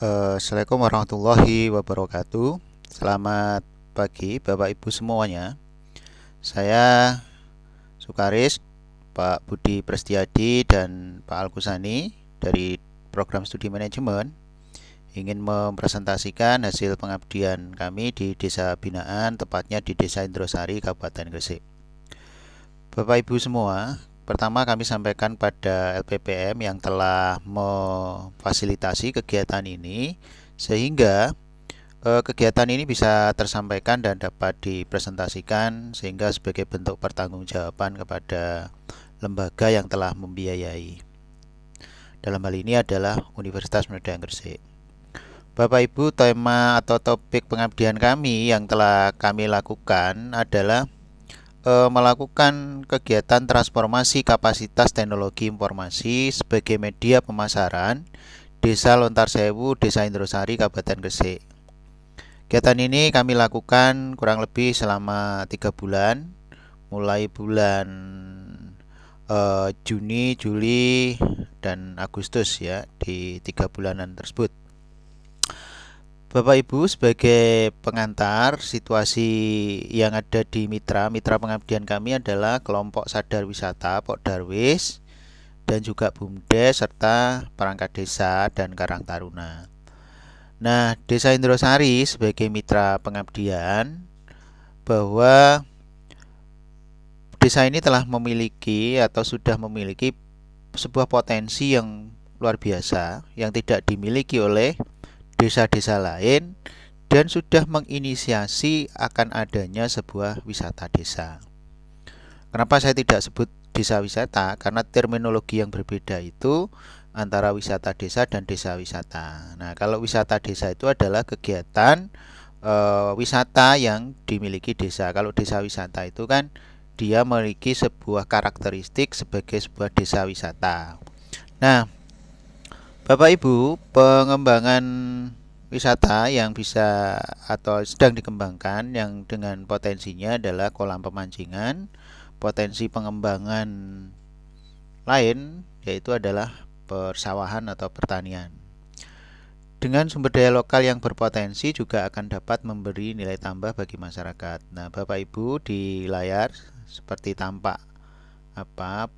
Assalamualaikum warahmatullahi wabarakatuh. Selamat pagi Bapak Ibu semuanya. Saya Sukaris, Pak Budi Prestiadi dan Pak Alkusani dari Program Studi Manajemen ingin mempresentasikan hasil pengabdian kami di Desa Binaan, tepatnya di Desa Indrosari, Kabupaten Gresik. Bapak Ibu semua, pertama kami sampaikan pada LPPM yang telah memfasilitasi kegiatan ini sehingga kegiatan ini bisa tersampaikan dan dapat dipresentasikan sehingga sebagai bentuk pertanggungjawaban kepada lembaga yang telah membiayai. Dalam hal ini adalah Universitas Medang Gresik. Bapak Ibu, tema atau topik pengabdian kami yang telah kami lakukan adalah melakukan kegiatan transformasi kapasitas teknologi informasi sebagai media pemasaran Desa Lontar Sewu, Desa Indrosari, Kabupaten Gresik. Kegiatan ini kami lakukan kurang lebih selama 3 bulan, mulai bulan Juni, Juli, dan Agustus ya, di 3 bulanan tersebut. Bapak Ibu, sebagai pengantar situasi yang ada di mitra pengabdian kami adalah kelompok sadar wisata Pok Darwis dan juga BUMDes serta perangkat desa dan Karang Taruna. Nah, Desa Indrosari sebagai mitra pengabdian bahwa desa ini telah memiliki atau sudah memiliki sebuah potensi yang luar biasa yang tidak dimiliki oleh desa-desa lain dan sudah menginisiasi akan adanya sebuah wisata desa. Kenapa saya tidak sebut desa wisata? Karena terminologi yang berbeda itu antara wisata desa dan desa wisata. Nah, kalau wisata desa itu adalah kegiatan wisata yang dimiliki desa. Kalau desa wisata itu kan dia memiliki sebuah karakteristik sebagai sebuah desa wisata. Nah, Bapak Ibu, pengembangan wisata yang bisa atau sedang dikembangkan yang dengan potensinya adalah kolam pemancingan. Potensi pengembangan lain yaitu adalah persawahan atau pertanian. Dengan sumber daya lokal yang berpotensi juga akan dapat memberi nilai tambah bagi masyarakat. Nah, Bapak Ibu di layar seperti tampak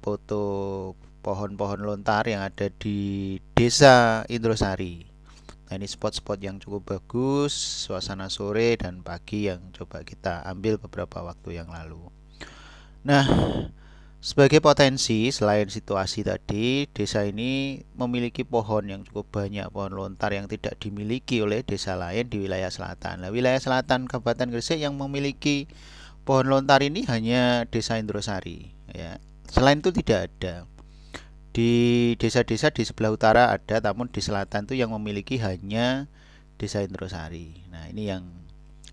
foto pohon-pohon lontar yang ada di Desa Indrosari. Nah, ini spot-spot yang cukup bagus, suasana sore dan pagi yang coba kita ambil beberapa waktu yang lalu. Nah, sebagai potensi, selain situasi tadi, desa ini memiliki pohon yang cukup banyak, pohon lontar yang tidak dimiliki oleh desa lain di wilayah selatan. Nah, wilayah selatan Kabupaten Gresik yang memiliki pohon lontar ini hanya Desa Indrosari. Ya. Selain itu tidak ada. Di desa-desa di sebelah utara ada, namun di selatan itu yang memiliki hanya Desa Indrosari. Nah, ini yang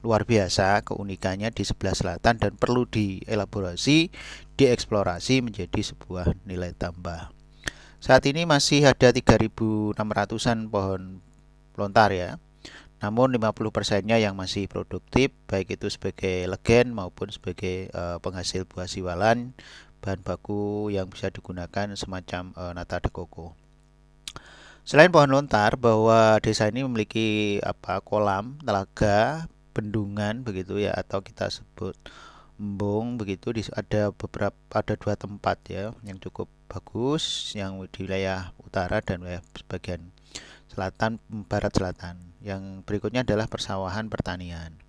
luar biasa keunikannya di sebelah selatan dan perlu dielaborasi, dieksplorasi menjadi sebuah nilai tambah. Saat ini masih ada 3.600-an pohon lontar ya. Namun 50%-nya yang masih produktif baik itu sebagai legen maupun sebagai penghasil buah siwalan, bahan baku yang bisa digunakan semacam nata de coco. Selain pohon lontar, bahwa desa ini memiliki kolam, telaga, bendungan begitu ya, atau kita sebut embung begitu. Ada 2 tempat ya yang cukup bagus, yang di wilayah utara dan wilayah sebagian selatan, barat selatan. Yang berikutnya adalah persawahan pertanian.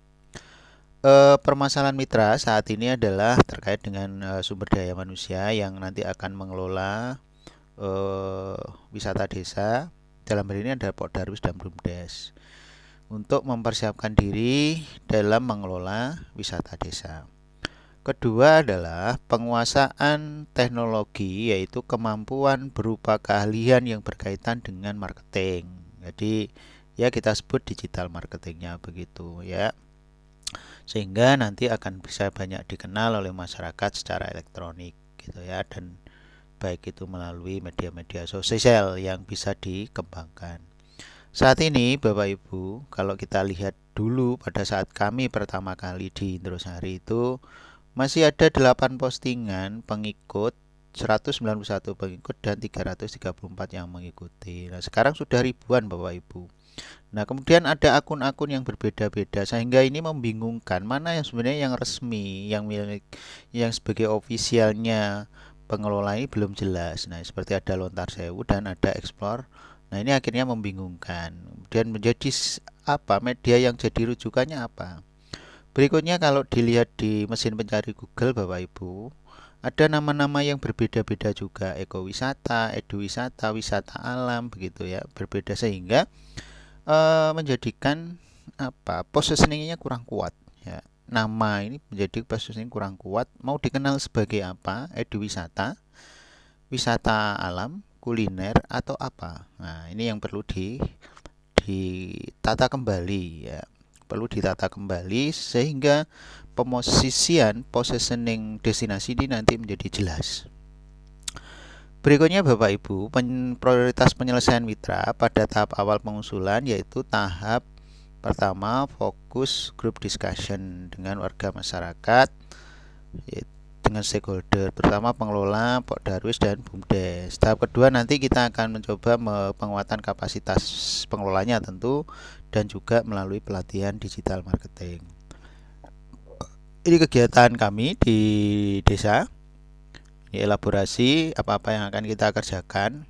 Permasalahan mitra saat ini adalah terkait dengan sumber daya manusia yang nanti akan mengelola eh, wisata desa. Dalam hal ini ada Pok Darwis dan BUMDes untuk mempersiapkan diri dalam mengelola wisata desa. Kedua adalah penguasaan teknologi, yaitu kemampuan berupa keahlian yang berkaitan dengan marketing. Jadi ya kita sebut digital marketingnya begitu ya, sehingga nanti akan bisa banyak dikenal oleh masyarakat secara elektronik gitu ya, dan baik itu melalui media-media sosial yang bisa dikembangkan. Saat ini Bapak Ibu, kalau kita lihat dulu pada saat kami pertama kali di Indrosari itu masih ada 8 postingan pengikut, 191 pengikut dan 334 yang mengikuti. Nah, sekarang sudah ribuan Bapak Ibu. Nah, kemudian ada akun-akun yang berbeda-beda sehingga ini membingungkan mana yang sebenarnya yang resmi, yang milik, yang sebagai ofisialnya pengelola ini belum jelas. Nah, seperti ada Lontar Sewu dan ada Explore. Nah, ini akhirnya membingungkan. Kemudian menjadi apa media yang jadi rujukannya apa? Berikutnya kalau dilihat di mesin pencari Google Bapak Ibu, ada nama-nama yang berbeda-beda juga, ekowisata, eduwisata, wisata alam begitu ya, berbeda sehingga menjadikan apa positioningnya kurang kuat ya. Nama ini menjadi positioning kurang kuat. Mau dikenal sebagai apa? Eduwisata, wisata alam, kuliner atau apa? Nah, ini yang perlu ditata kembali ya. Perlu ditata kembali sehingga pemosisian positioning destinasi ini nanti menjadi jelas. Berikutnya Bapak Ibu, prioritas penyelesaian mitra pada tahap awal pengusulan yaitu tahap pertama fokus group discussion dengan warga masyarakat dengan stakeholder terutama pengelola, Pok Darwis dan BUMDes. Tahap kedua nanti kita akan mencoba penguatan kapasitas pengelolanya tentu dan juga melalui pelatihan digital marketing. Ini kegiatan kami di desa. Ini elaborasi apa-apa yang akan kita kerjakan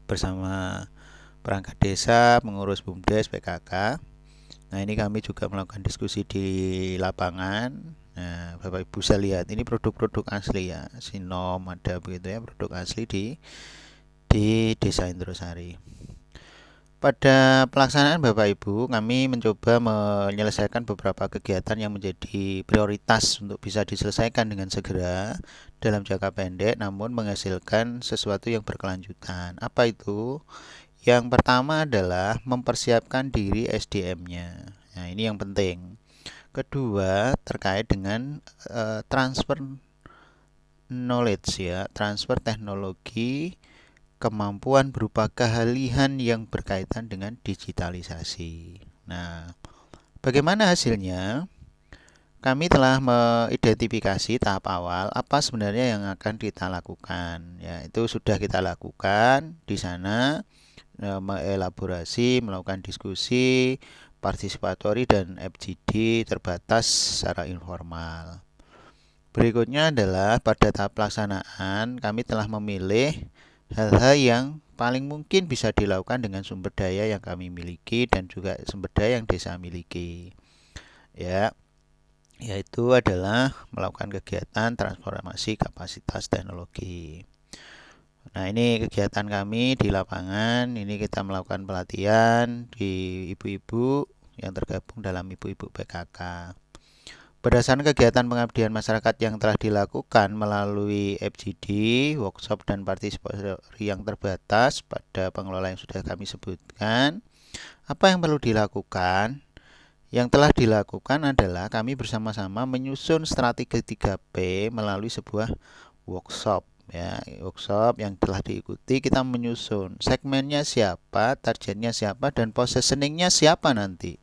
bersama perangkat desa, pengurus BUMDes, PKK. Nah, ini kami juga melakukan diskusi di lapangan. Nah, Bapak Ibu bisa lihat ini produk-produk asli ya, Sinom ada begitu ya, produk asli di Desa Indrosari. Pada pelaksanaan Bapak Ibu, kami mencoba menyelesaikan beberapa kegiatan yang menjadi prioritas untuk bisa diselesaikan dengan segera dalam jangka pendek namun menghasilkan sesuatu yang berkelanjutan. Apa itu? Yang pertama adalah mempersiapkan diri SDM-nya. Nah, ini yang penting. Kedua, terkait dengan transfer knowledge ya, transfer teknologi, kemampuan berupa keahlian yang berkaitan dengan digitalisasi. Nah, bagaimana hasilnya? Kami telah mengidentifikasi tahap awal apa sebenarnya yang akan kita lakukan. Ya, itu sudah kita lakukan di sana, mengelaborasi, melakukan diskusi, partisipatori dan FGD terbatas secara informal. Berikutnya adalah pada tahap pelaksanaan, kami telah memilih hal-hal yang paling mungkin bisa dilakukan dengan sumber daya yang kami miliki dan juga sumber daya yang desa miliki. Ya, yaitu adalah melakukan kegiatan transformasi kapasitas teknologi. Nah, ini kegiatan kami di lapangan. Ini kita melakukan pelatihan di ibu-ibu yang tergabung dalam ibu-ibu PKK. Berdasarkan kegiatan pengabdian masyarakat yang telah dilakukan melalui FGD, workshop dan partisipasi yang terbatas pada pengelola yang sudah kami sebutkan, apa yang perlu dilakukan? Yang telah dilakukan adalah kami bersama-sama menyusun strategi 3P melalui sebuah workshop ya, workshop yang telah diikuti kita menyusun segmennya siapa, targetnya siapa dan positioningnya siapa nanti.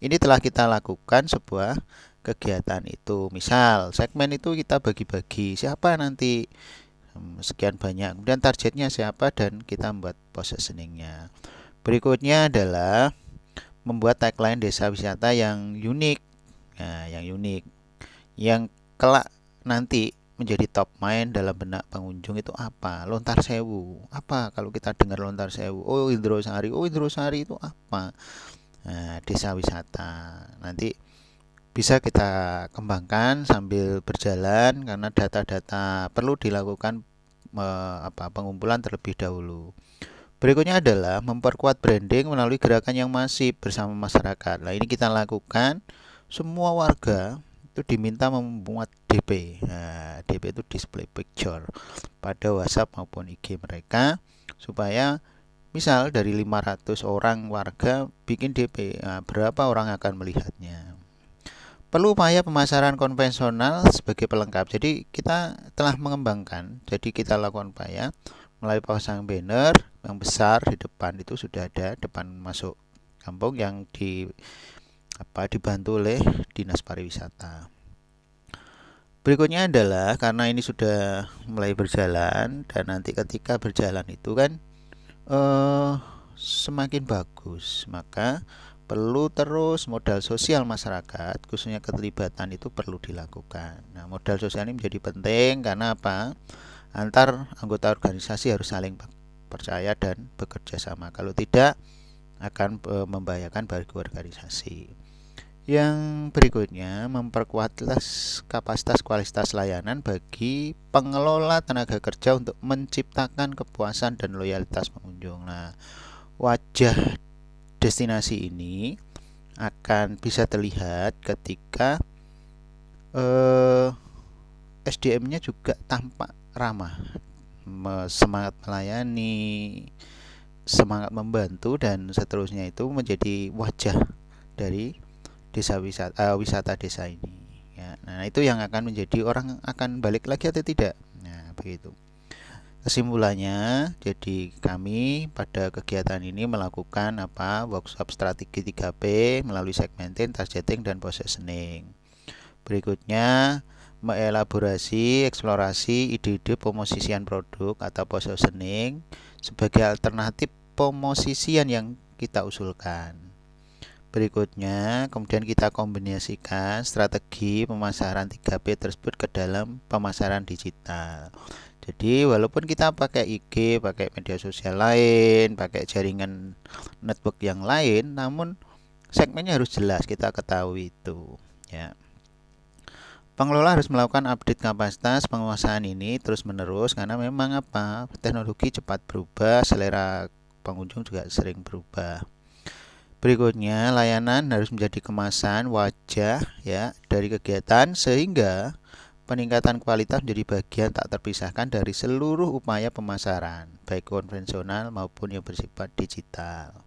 Ini telah kita lakukan sebuah kegiatan itu. Misal segmen itu kita bagi-bagi siapa nanti sekian banyak, kemudian targetnya siapa dan kita membuat positioningnya. Berikutnya adalah membuat tagline desa wisata yang unik. Nah, yang unik, yang kelak nanti menjadi top mind dalam benak pengunjung itu apa? Lontar Sewu. Apa kalau kita dengar Lontar Sewu? Oh, Indrosari. Oh, Indrosari itu apa? Nah, desa wisata. Nanti bisa kita kembangkan sambil berjalan karena data-data perlu dilakukan pengumpulan terlebih dahulu. Berikutnya adalah memperkuat branding melalui gerakan yang masif bersama masyarakat. Nah, ini kita lakukan semua warga itu diminta membuat DP. Nah, DP itu display picture pada WhatsApp maupun IG mereka supaya misal dari 500 orang warga bikin DP, nah, berapa orang akan melihatnya. Perlu upaya pemasaran konvensional sebagai pelengkap. Jadi kita telah mengembangkan. Jadi kita lakukan upaya melalui pasang banner yang besar di depan itu sudah ada depan masuk kampung yang dibantu oleh Dinas Pariwisata. Berikutnya adalah karena ini sudah mulai berjalan dan nanti ketika berjalan itu kan semakin bagus. Maka perlu terus modal sosial masyarakat, khususnya keterlibatan itu perlu dilakukan. Nah, modal sosial ini menjadi penting karena apa? Antar anggota organisasi harus saling percaya dan bekerja sama. Kalau tidak akan membahayakan bagi organisasi. Yang berikutnya, memperkuat kapasitas kualitas layanan bagi pengelola tenaga kerja untuk menciptakan kepuasan dan loyalitas pengunjung. Nah, wajah destinasi ini akan bisa terlihat ketika SDM-nya juga tampak ramah, semangat melayani, semangat membantu dan seterusnya, itu menjadi wajah dari wisata desa ini. Ya, nah itu yang akan menjadi orang akan balik lagi atau tidak. Nah begitu. Kesimpulannya, jadi kami pada kegiatan ini melakukan workshop strategi 3P melalui segmenting, targeting, dan positioning. Berikutnya, mengelaborasi, eksplorasi ide-ide pemosisian produk atau positioning sebagai alternatif pemosisian yang kita usulkan. Berikutnya, kemudian kita kombinasikan strategi pemasaran 3P tersebut ke dalam pemasaran digital. Jadi walaupun kita pakai IG, pakai media sosial lain, pakai jaringan network yang lain, namun segmennya harus jelas, kita ketahui itu. Ya. Pengelola harus melakukan update kapasitas penguasaan ini terus-menerus karena memang teknologi cepat berubah, selera pengunjung juga sering berubah. Berikutnya, layanan harus menjadi kemasan wajah ya dari kegiatan sehingga peningkatan kualitas menjadi bagian tak terpisahkan dari seluruh upaya pemasaran, baik konvensional maupun yang bersifat digital.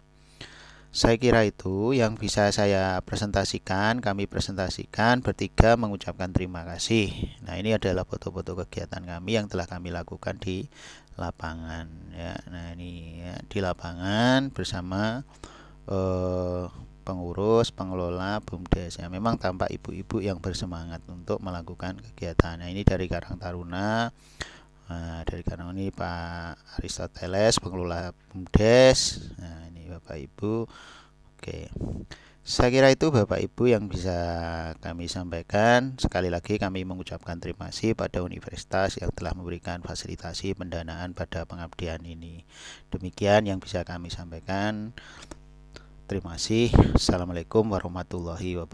Saya kira itu yang bisa saya presentasikan, kami presentasikan bertiga mengucapkan terima kasih. Nah, ini adalah foto-foto kegiatan kami yang telah kami lakukan di lapangan ya. Nah, ini ya, di lapangan bersama pengurus, pengelola BUMDes ya. Memang tampak ibu-ibu yang bersemangat untuk melakukan kegiatan. Nah, ini dari Karang Taruna. Nah, dari Karang ini Pak Aristoteles, pengelola BUMDes. Nah, ini Bapak Ibu. Oke. Saya kira itu Bapak Ibu yang bisa kami sampaikan. Sekali lagi kami mengucapkan terima kasih pada universitas yang telah memberikan fasilitasi pendanaan pada pengabdian ini. Demikian yang bisa kami sampaikan. Terima kasih. Assalamualaikum warahmatullahi wabarakatuh.